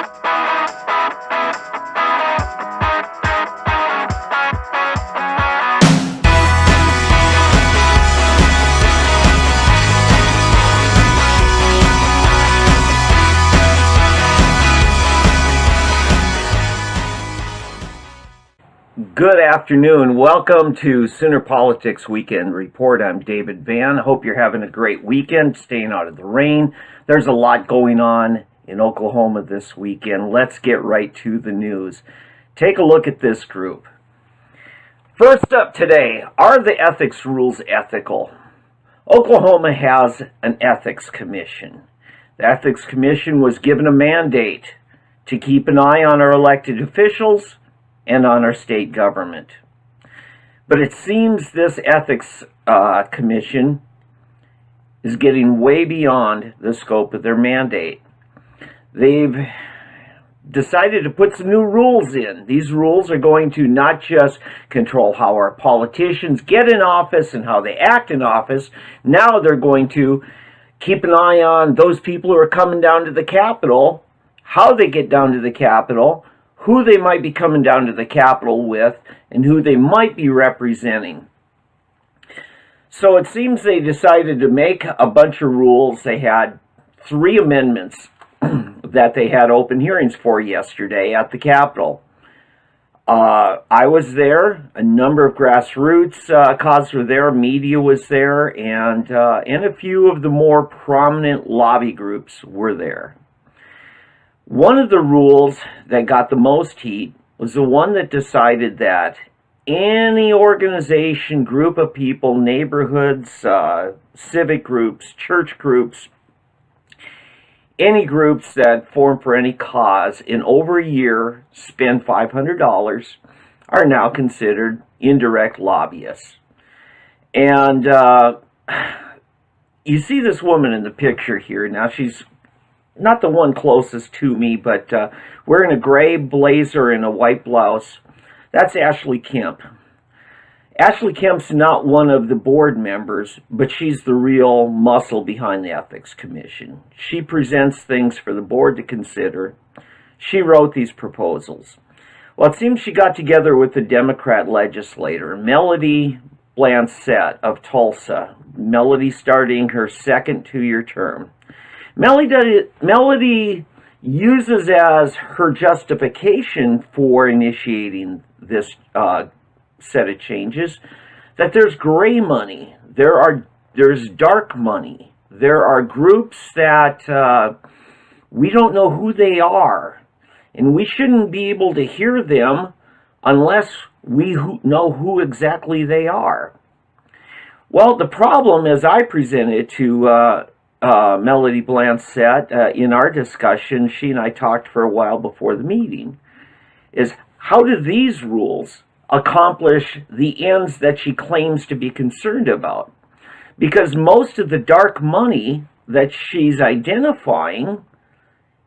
Good afternoon. Welcome to SoonerPolitics Weekend Report. I'm David Van. I hope you're having a great weekend, staying out of the rain. There's a lot going on in Oklahoma this weekend. Let's get right to the news. Take a look at this group. First up today, are the ethics rules ethical? Oklahoma has an ethics commission. The ethics commission was given a mandate to keep an eye on our elected officials and on our state government. But it seems this ethics commission is getting way beyond the scope of their mandate. They've decided to put some new rules in. These rules are going to not just control how our politicians get in office and how they act in office. Now they're going to keep an eye on those people who are coming down to the Capitol, how they get down to the Capitol, who they might be coming down to the Capitol with, and who they might be representing. So it seems they decided to make a bunch of rules. They had 3 amendments that they had open hearings for yesterday at the Capitol. I was there, a number of grassroots causes were there, media was there, and a few of the more prominent lobby groups were there. One of the rules that got the most heat was the one that decided that any organization, group of people, neighborhoods, civic groups, church groups, any groups that form for any cause in over a year spend $500 are now considered indirect lobbyists. And you see this woman in the picture here. Now she's not the one closest to me, but wearing a gray blazer and a white blouse. That's Ashley Kemp. Ashley Kemp's not one of the board members, but she's the real muscle behind the Ethics Commission. She presents things for the board to consider. She wrote these proposals. Well, it seems she got together with the Democrat legislator, Melody Blancett of Tulsa. Melody starting her second 2-year term. Melody uses as her justification for initiating this set of changes that there's gray money, there's dark money, there are groups that we don't know who they are, and we shouldn't be able to hear them unless we know who exactly they are. Well, the problem, as I presented to Melody Blancett in our discussion, she and I talked for a while before the meeting, is how do these rules accomplish the ends that she claims to be concerned about? Because most of the dark money that she's identifying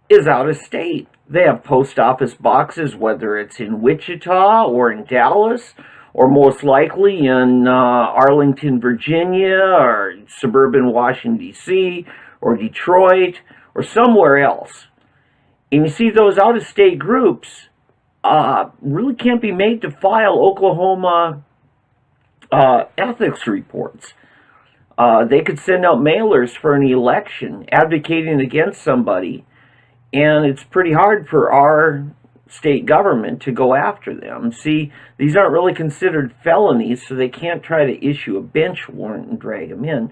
is out of state. They have post office boxes, whether it's in Wichita or in Dallas, or most likely in Arlington, Virginia, or suburban Washington, D.C., or Detroit, or somewhere else. And you see those out-of-state groups really can't be made to file Oklahoma ethics reports. They could send out mailers for an election advocating against somebody, and it's pretty hard for our state government to go after them. See, these aren't really considered felonies, so they can't try to issue a bench warrant and drag them in.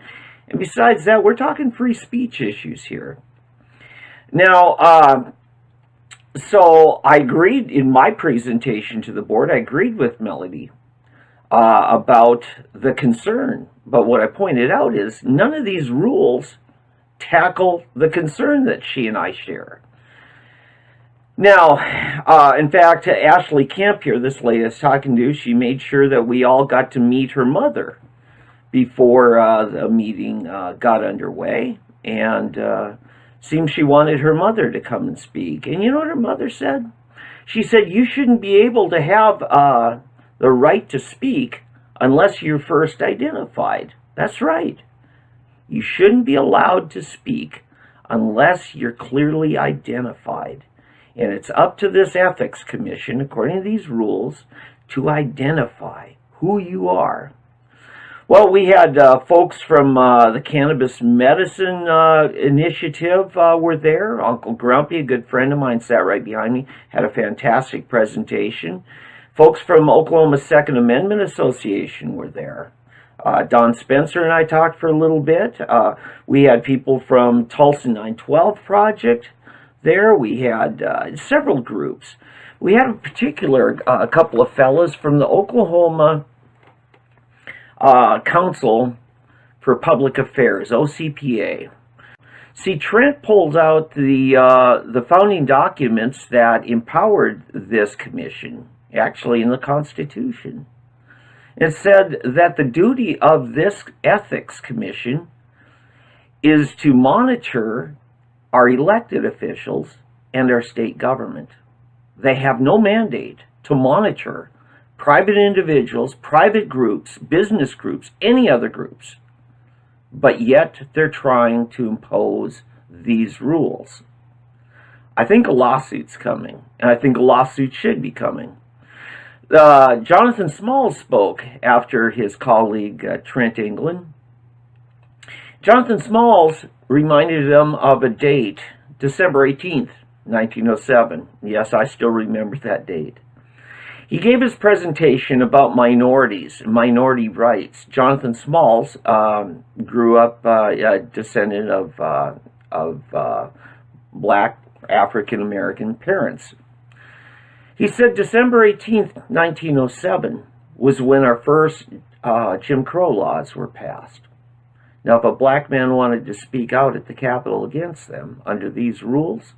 And besides that, we're talking free speech issues here. Now, so I agreed in my presentation to the board, I agreed with Melody about the concern. But what I pointed out is none of these rules tackle the concern that she and I share. Now, in fact, Ashley Kemp here, this lady I was talking to, she made sure that we all got to meet her mother before the meeting got underway. And seems she wanted her mother to come and speak. And you know what her mother said? She said, you shouldn't be able to have the right to speak unless you're first identified. That's right. You shouldn't be allowed to speak unless you're clearly identified. And it's up to this ethics commission, according to these rules, to identify who you are. Well, we had folks from the Cannabis Medicine Initiative were there. Uncle Grumpy, a good friend of mine, sat right behind me, had a fantastic presentation. Folks from Oklahoma Second Amendment Association were there. Don Spencer and I talked for a little bit. We had people from Tulsa 912 Project there. We had several groups. We had in particular a couple of fellows from the Oklahoma Council for Public Affairs, OCPA. See, Trent pulled out the founding documents that empowered this commission, actually in the Constitution. It said that the duty of this ethics commission is to monitor our elected officials and our state government. They have no mandate to monitor private individuals, private groups, business groups, any other groups. But yet they're trying to impose these rules. I think a lawsuit's coming, and I think a lawsuit should be coming. Jonathan Smalls spoke after his colleague Trent England. Jonathan Smalls reminded him of a date, December 18th, 1907. Yes, I still remember that date. He gave his presentation about minorities and minority rights. Jonathan Smalls grew up a descendant of black African-American parents. He said December 18th, 1907 was when our first Jim Crow laws were passed. Now, if a black man wanted to speak out at the Capitol against them under these rules,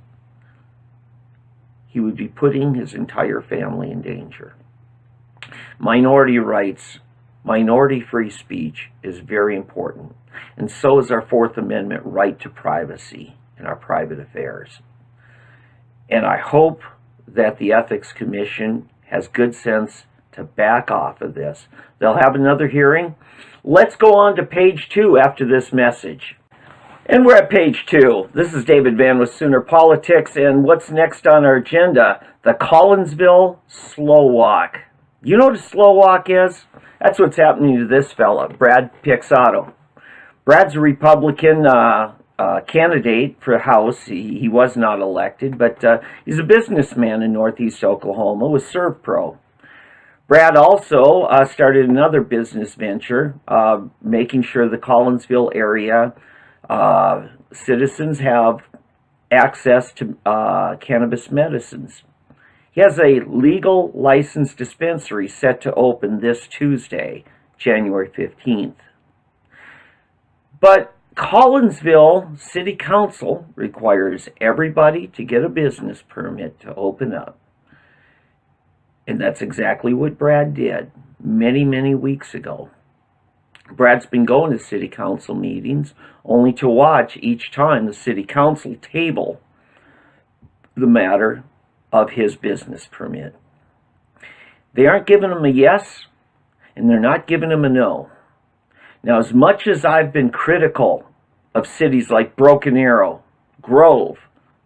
he would be putting his entire family in danger. Minority rights, minority free speech is very important, and so is our Fourth Amendment right to privacy in our private affairs. And I hope that the Ethics Commission has good sense to back off of this. They'll have another hearing. Let's go on to page 2 after this message. And we're at page 2. This is David Van with SoonerPolitics, and what's next on our agenda? The Collinsville Slow Walk. You know what a slow walk is? That's what's happening to this fella, Brad Pixato. Brad's a Republican candidate for House. He was not elected, but he's a businessman in Northeast Oklahoma with ServPro. Brad also started another business venture, making sure the Collinsville area citizens have access to cannabis medicines. He has a legal licensed dispensary set to open this Tuesday, January 15th. But Collinsville City Council requires everybody to get a business permit to open up. And that's exactly what Brad did many, many weeks ago. Brad's been going to city council meetings only to watch each time the city council table the matter of his business permit. They aren't giving him a yes, and they're not giving him a no. Now, as much as I've been critical of cities like Broken Arrow, Grove,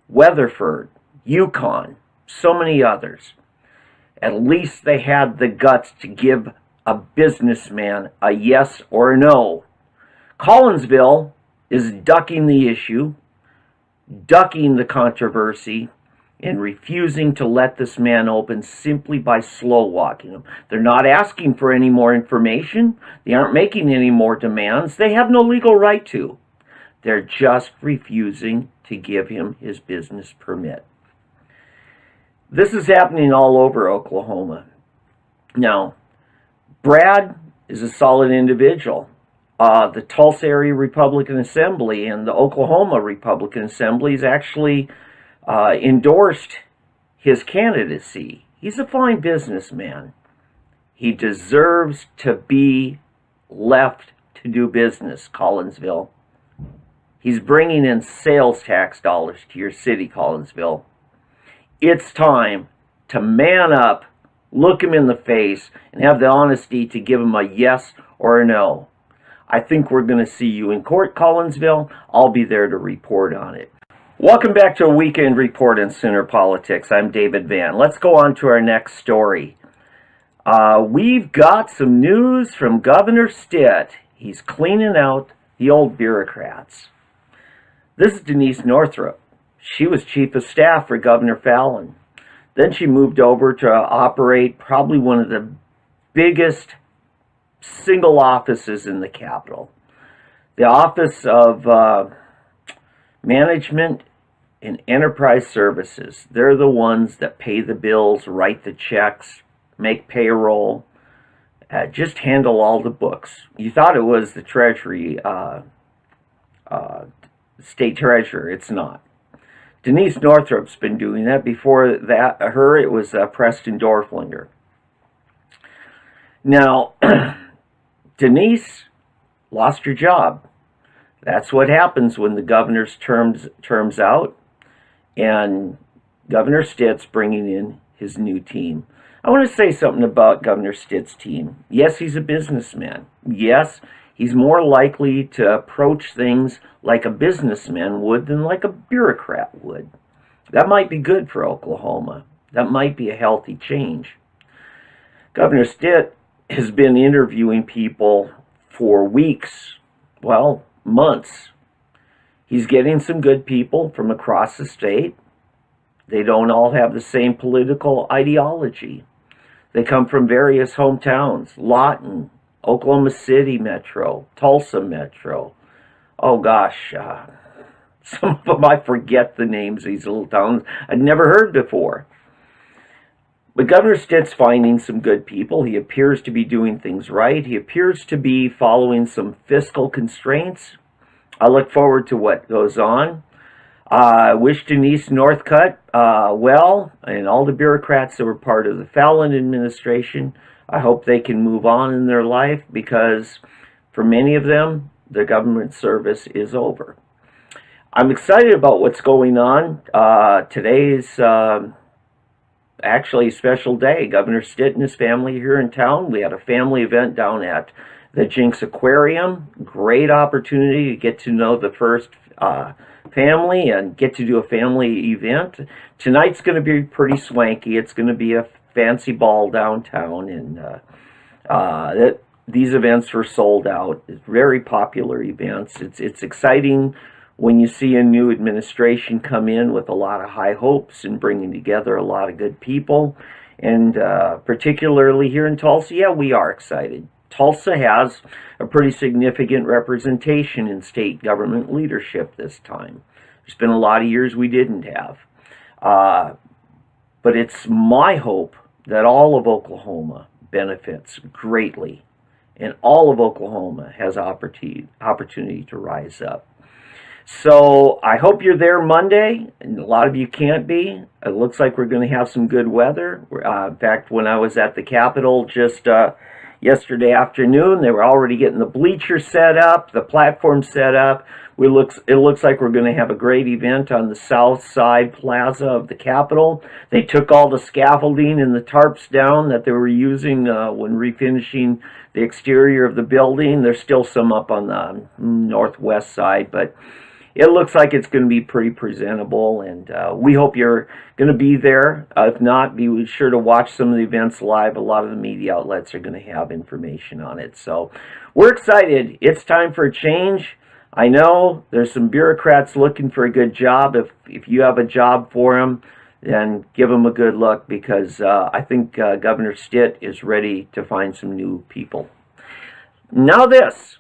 Weatherford, Yukon, so many others, at least they had the guts to give a businessman a yes or a no. Collinsville is ducking the issue, ducking the controversy, and refusing to let this man open simply by slow walking him. They're not asking for any more information. They aren't making any more demands. They have no legal right to. They're just refusing to give him his business permit. This is happening all over Oklahoma. Now, Brad is a solid individual. The Tulsa Area Republican Assembly and the Oklahoma Republican Assembly has actually endorsed his candidacy. He's a fine businessman. He deserves to be left to do business, Collinsville. He's bringing in sales tax dollars to your city, Collinsville. It's time to man up, look him in the face, and have the honesty to give him a yes or a no. I think we're going to see you in court, Collinsville. I'll be there to report on it. Welcome back to a weekend report in Sooner Politics. I'm David Van. Let's go on to our next story. We've got some news from Governor Stitt. He's cleaning out the old bureaucrats. This is Denise Northrup. She was chief of staff for Governor Fallin. Then she moved over to operate probably one of the biggest single offices in the Capitol. The Office of Management and Enterprise Services. They're the ones that pay the bills, write the checks, make payroll, just handle all the books. You thought it was the Treasury, State Treasurer. It's not. Denise Northrup's been doing that. Before that, it was Preston Dorflinger. Now, Denise lost her job. That's what happens when the governor's term's out, and Governor Stitt's bringing in his new team. I want to say something about Governor Stitt's team. Yes, he's a businessman. Yes, he's more likely to approach things like a businessman would than like a bureaucrat would. That might be good for Oklahoma. That might be a healthy change. Governor Stitt has been interviewing people for weeks, well, months. He's getting some good people from across the state. They don't all have the same political ideology. They come from various hometowns: Lawton, Oklahoma City Metro, Tulsa Metro. Oh gosh, some of them I forget the names of these little towns I'd never heard before. But Governor Stitt's finding some good people. He appears to be doing things right. He appears to be following some fiscal constraints. I look forward to what goes on. I wish Denise Northcutt well, and all the bureaucrats that were part of the Fallin administration. I hope they can move on in their life, because for many of them, their government service is over. I'm excited about what's going on. Today's actually a special day. Governor Stitt and his family here in town. We had a family event down at the Jinx Aquarium. Great opportunity to get to know the first family and get to do a family event. Tonight's going to be pretty swanky. It's going to be a fancy ball downtown, and these events were sold out. It's very popular events. It's exciting when you see a new administration come in with a lot of high hopes and bringing together a lot of good people. And particularly here in Tulsa, yeah, we are excited. Tulsa has a pretty significant representation in state government leadership this time. There's been a lot of years we didn't have. But it's my hope that all of Oklahoma benefits greatly, and all of Oklahoma has opportunity to rise up. So I hope you're there Monday, and a lot of you can't be. It looks like we're going to have some good weather. In fact, when I was at the Capitol just yesterday afternoon, they were already getting the bleachers set up, the platform set up. It looks like we're going to have a great event on the south side plaza of the Capitol. They took all the scaffolding and the tarps down that they were using when refinishing the exterior of the building. There's still some up on the northwest side, but it looks like it's going to be pretty presentable, and we hope you're going to be there. If not, be sure to watch some of the events live. A lot of the media outlets are going to have information on it. So we're excited. It's time for a change. I know there's some bureaucrats looking for a good job. If you have a job for them, then give them a good look, because I think Governor Stitt is ready to find some new people. Now this.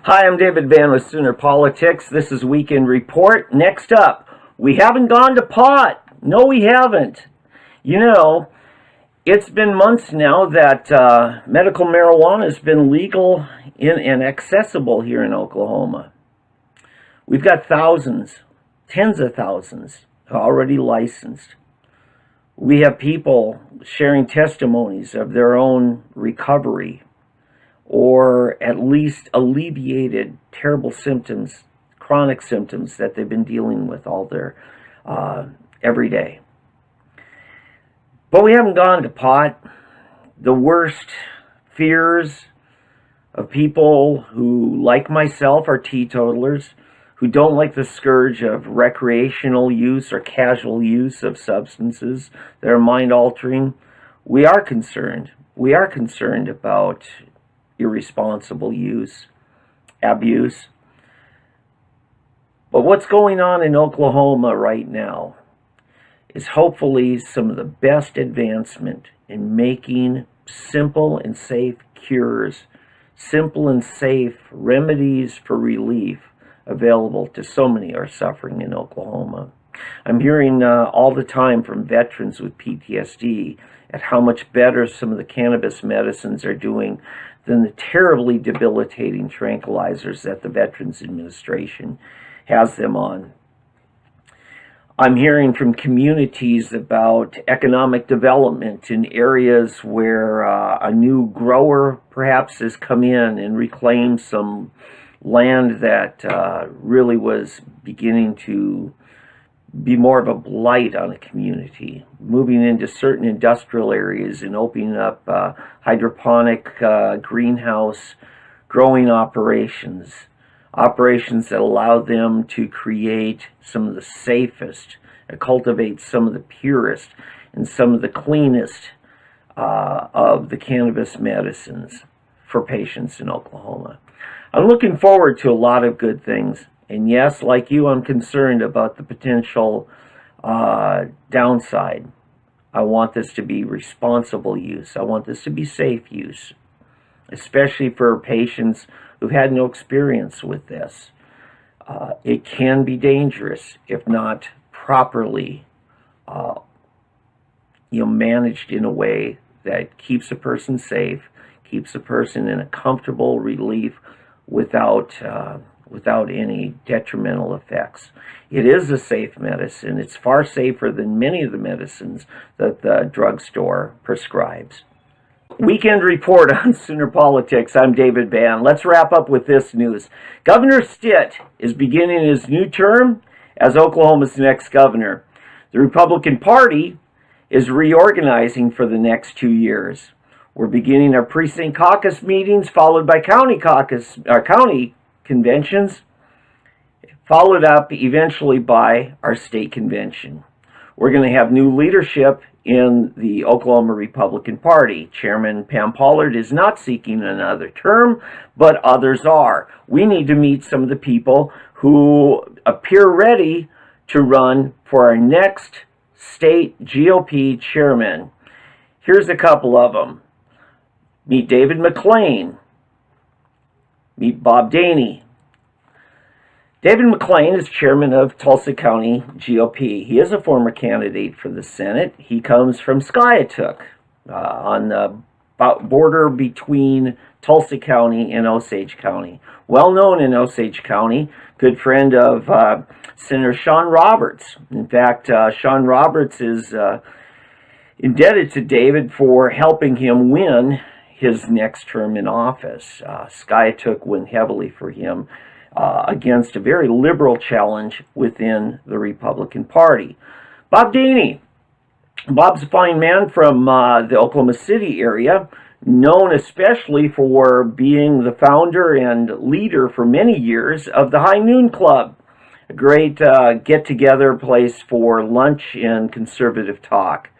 Hi, I'm David Van with Sooner Politics. This is Weekend Report. Next up, we haven't gone to pot. No, we haven't. You know, it's been months now that medical marijuana has been legal and accessible here in Oklahoma. We've got thousands, tens of thousands already licensed. We have people sharing testimonies of their own recovery, or at least alleviated terrible symptoms, chronic symptoms that they've been dealing with all their every day. But we haven't gone to pot. The worst fears of people who, like myself, are teetotalers, who don't like the scourge of recreational use or casual use of substances that are mind-altering, we are concerned. We are concerned about irresponsible use, abuse. But what's going on in Oklahoma right now is hopefully some of the best advancement in making simple and safe cures, simple and safe remedies for relief available to so many who are suffering in Oklahoma. I'm hearing all the time from veterans with PTSD at how much better some of the cannabis medicines are doing than the terribly debilitating tranquilizers that the Veterans Administration has them on. I'm hearing from communities about economic development in areas where a new grower perhaps has come in and reclaimed some land that really was beginning to be more of a blight on a community, moving into certain industrial areas and opening up hydroponic greenhouse growing operations that allow them to create some of the safest, cultivate some of the purest and some of the cleanest of the cannabis medicines for patients in Oklahoma. I'm looking forward to a lot of good things. And yes, like you, I'm concerned about the potential downside. I want this to be responsible use. I want this to be safe use, especially for patients who've had no experience with this. It can be dangerous if not properly managed in a way that keeps a person safe, keeps a person in a comfortable relief without any detrimental effects. It is a safe medicine. It's far safer than many of the medicines that the drugstore prescribes. Weekend Report on SoonerPolitics. I'm David Van. Let's wrap up with this news. Governor Stitt is beginning his new term as Oklahoma's next governor. The Republican Party is reorganizing for the next 2 years. We're beginning our precinct caucus meetings, followed by county conventions, followed up eventually by our state convention. We're going to have new leadership in the Oklahoma Republican Party. Chairman Pam Pollard is not seeking another term, but others are. We need to meet some of the people who appear ready to run for our next state GOP chairman. Here's a couple of them. Meet David McLean. Meet Bob Daney. David McLean is chairman of Tulsa County GOP. He is a former candidate for the Senate. He comes from Skiatook, on the border between Tulsa County and Osage County. Well known in Osage County, good friend of Senator Sean Roberts. In fact, Sean Roberts is indebted to David for helping him win his next term in office. Skiatook went heavily for him against a very liberal challenge within the Republican Party. Bob Daney. Bob's a fine man from the Oklahoma City area, known especially for being the founder and leader for many years of the High Noon Club, a great get-together place for lunch and conservative talk.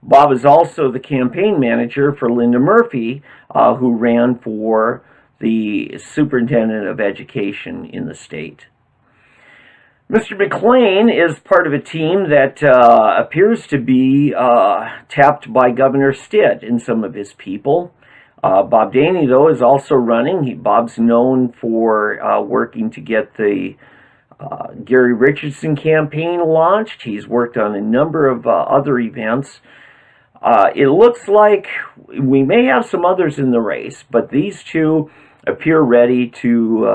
Bob is also the campaign manager for Linda Murphy, who ran for the superintendent of education in the state. Mr. McLean is part of a team that appears to be tapped by Governor Stitt and some of his people. Bob Daney, though, is also running. Bob's known for working to get the Gary Richardson campaign launched. He's worked on a number of other events. It looks like we may have some others in the race, but these two appear ready to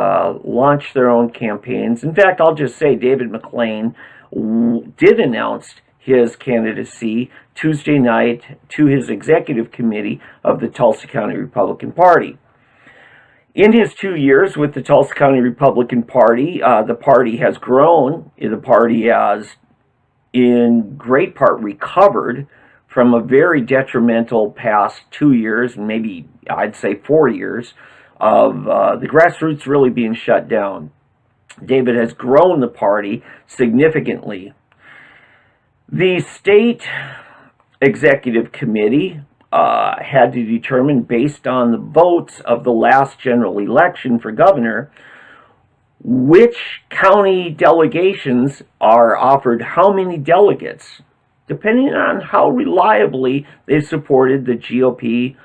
launch their own campaigns. In fact, I'll just say David McLean did announce his candidacy Tuesday night to his executive committee of the Tulsa County Republican Party. In his 2 years with the Tulsa County Republican Party, the party has grown. The party has, in great part, recovered from a very detrimental past 2 years, and maybe I'd say 4 years, of the grassroots really being shut down. David has grown the party significantly. The state executive committee had to determine, based on the votes of the last general election for governor, which county delegations are offered how many delegates, depending on how reliably they supported the GOP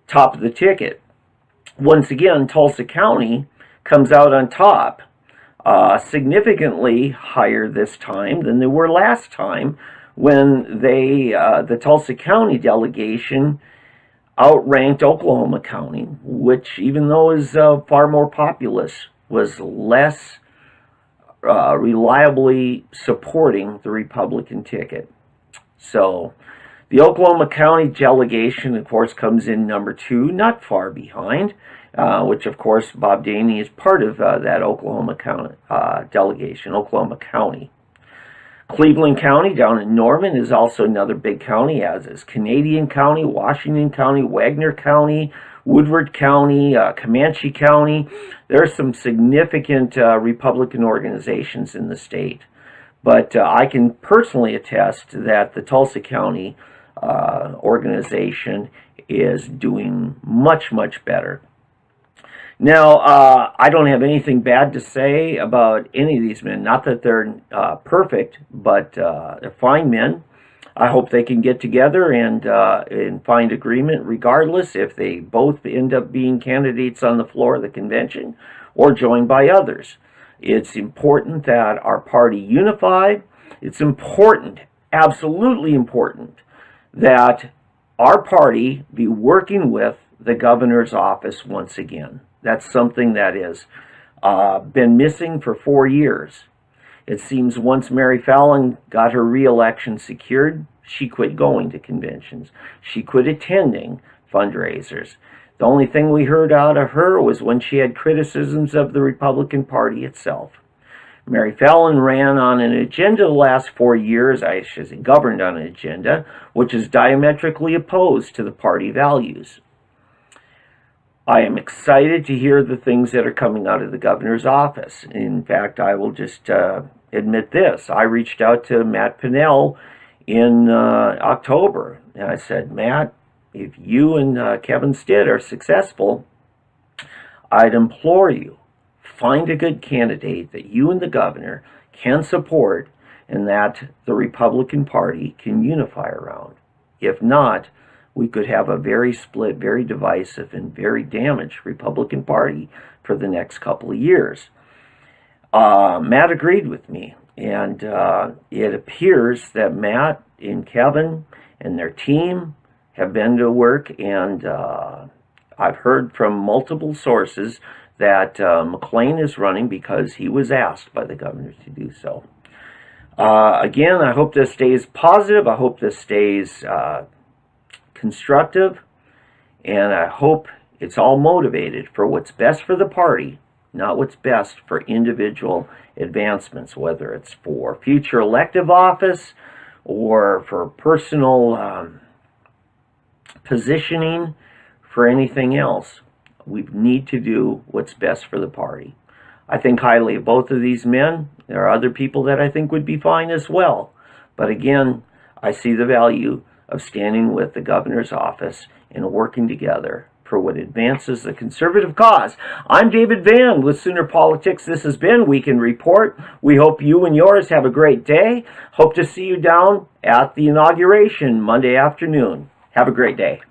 top of the ticket. Once again, Tulsa County comes out on top, significantly higher this time than they were last time, when the Tulsa County delegation outranked Oklahoma County, which, even though is far more populous, was less reliably supporting the Republican ticket. So the Oklahoma County delegation, of course, comes in number 2, not far behind, which, of course, Bob Daney is part of that Oklahoma County delegation, Oklahoma County. Cleveland County down in Norman is also another big county, as is Canadian County, Washington County, Wagner County, Woodward County, Comanche County. There are some significant Republican organizations in the state. But I can personally attest that the Tulsa County organization is doing much, much better. Now, I don't have anything bad to say about any of these men. Not that they're perfect, but they're fine men. I hope they can get together and find agreement, regardless if they both end up being candidates on the floor of the convention or joined by others. It's important that our party unify. It's important, absolutely important, that our party be working with the governor's office once again. That's something that has been missing for 4 years. It seems once Mary Fallon got her re-election secured, she quit going to conventions. She quit attending fundraisers. The only thing we heard out of her was when she had criticisms of the Republican Party itself. Mary Fallon ran on an agenda the last 4 years, I should say governed on an agenda, which is diametrically opposed to the party values. I am excited to hear the things that are coming out of the governor's office. In fact, I will just admit this. I reached out to Matt Pinnell in October, and I said, Matt, if you and Kevin Stitt are successful, I'd implore you, find a good candidate that you and the governor can support and that the Republican Party can unify around. If not, we could have a very split, very divisive, and very damaged Republican Party for the next couple of years. Matt agreed with me, and it appears that Matt and Kevin and their team have been to work, and I've heard from multiple sources that McLean is running because he was asked by the governor to do so. Again, I hope this stays positive. I hope this stays constructive, and I hope it's all motivated for what's best for the party, not what's best for individual advancements, whether it's for future elective office or for personal positioning, for anything else. We need to do what's best for the party. I think highly of both of these men. There are other people that I think would be fine as well. But again, I see the value of standing with the governor's office and working together for what advances the conservative cause. I'm David Van with SoonerPolitics. This has been Weekend Report. We hope you and yours have a great day. Hope to see you down at the inauguration Monday afternoon. Have a great day.